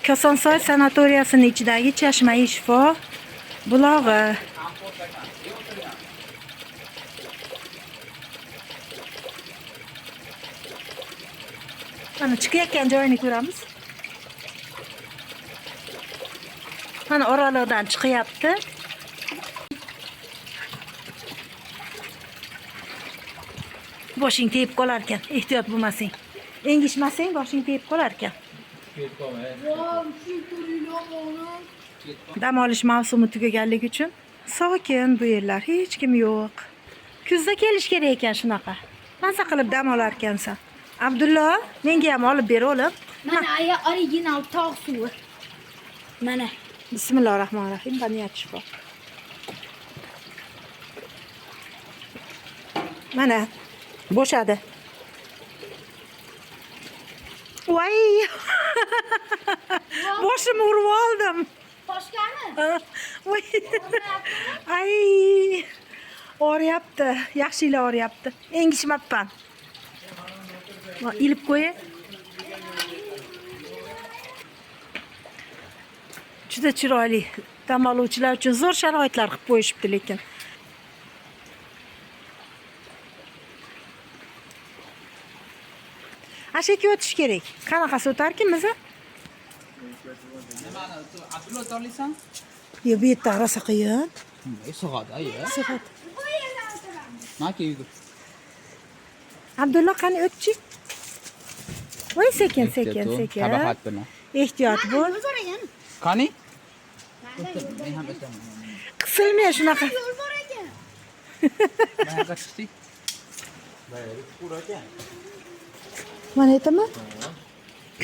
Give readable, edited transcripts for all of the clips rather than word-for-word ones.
Kosonsoy sanatoriyasining ichidagi Chashma-i shifo bulog'i. Mana chiqayotgan joyini ko'ramiz. Mana oraliqdan chiqyapti. Boshing tegib qolar ekan, ehtiyot bo'lmasang. Engishmasang boshing tegib qolar ekan. Dam olish mavsumi tugaganligi uchun sokin bu yerlar, hech kim yo'q. Kuzda kelish kerak ekan shunaqa. Maza qilib dam olar ekansan. Abdulla, menga ham olib ber o'g'lim. Mana original tog' suvi. Mana. Bismillahirrohmanirrohim. Baniyat shifo. Mana bo'shadi. Voy! Boshimni urib oldim. Toshgani? Voy! Ay! O'ryapti. Yaxshila o'ryapti. Engishmabman. Ilib qo'y. Juda chiroyli. Dam oluvchilar uchun zo'r sharoitlar qilib qo'yishibdi lekin. Ashaka o'tish kerak. Qanaqasi o'tarkimiz? Nimani Abdulla o'tarlisan? Yo, bu yerda rosa qiyin. Sig'adi, ayi. Sig'adi. Maka yugur. Abdulla qani o'tchi? Voy sekin. Qabahat buni. Ehtiyot bo'l. Qani? Men ham o'taman. Qisilmay shunaqa. Yo'l bor ekan. Mana chiqdik. Bayri chuqur ekan. Mana aytaman.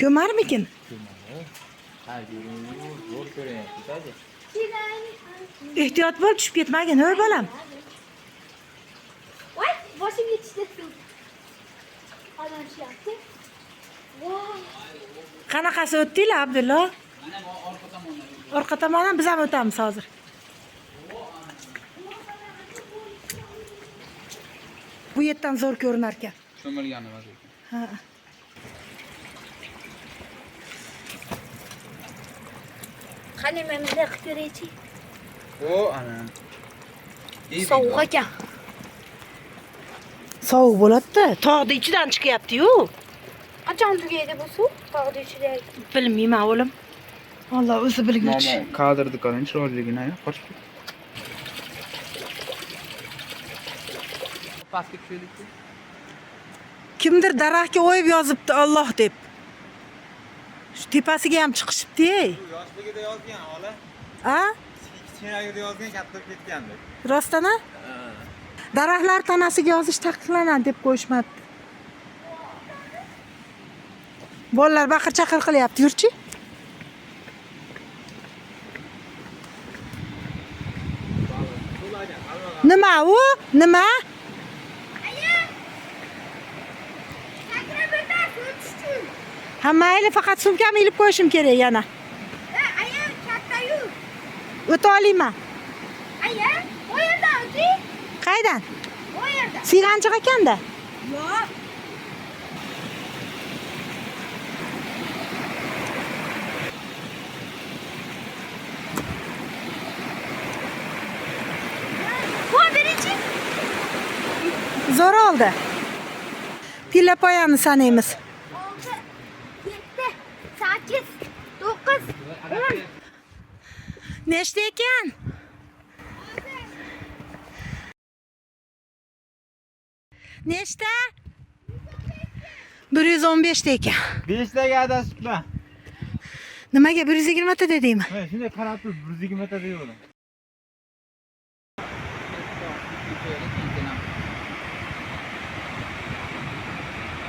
Ko'marmikin? Ha, zo'r ko'ryapti. Ehtiyot bo'l, tushib ketmagin, hoy bolam. Voy, boshim yetishdi. Odam shyapti. Voy. Qanaqasi o'tdinglar, Abdulla? Mana bu orqa tomondan. Orqa tomondan biz ham o'tamiz hozir. Bu yerdan zo'r ko'rinar ekan. Cho'milgan emas ekan. Ha. Qani men bunday qilib ko'raychi. O, ana. Sovuq ekan. Sovuq bo'ladi-da. Tog'ning ichidan chiqyapti-yu. Qachon tugaydi bu suv? Tog'ning ichida. Bilmayman, o'g'lim. Alloh o'zi bilguchi. Kadr do'konining chiroyligini qochib. Pastga tushdik. Kimdir daraxtga o'yib yozibdi Alloh deb. Shu tepasiga ham chiqishibdi-ey. Yoshligida yozgan, ola. A? Kichkinagida yozgan, katta bo'lib ketgandi. Rostana? Daraxtlar tanasiga yozish taqiqlanadi deb qo'yishmabdi. Bolalar baqir-chaqir qilyapti, yurchi. Nima u? Nima? Ha, mayli, faqat sumkamni ilib qo'yishim kerak yana. Aya, katta-yu. O'ta olayman. Aya, o yerdan o'ti. Qaydan? O yerdan. Siyg'anchiq ekanda. Yo'q. Bu birinchi. Zo'r oldi. Pillapoyani sanaymiz. 6, 7, 8, 9, 10. Nechta ekan? Nechta? 115 ta ekan. 5 taga adashibman. Nimaga 120 ta dedingmi? Men shunday qarab turib 120 ta deyapman.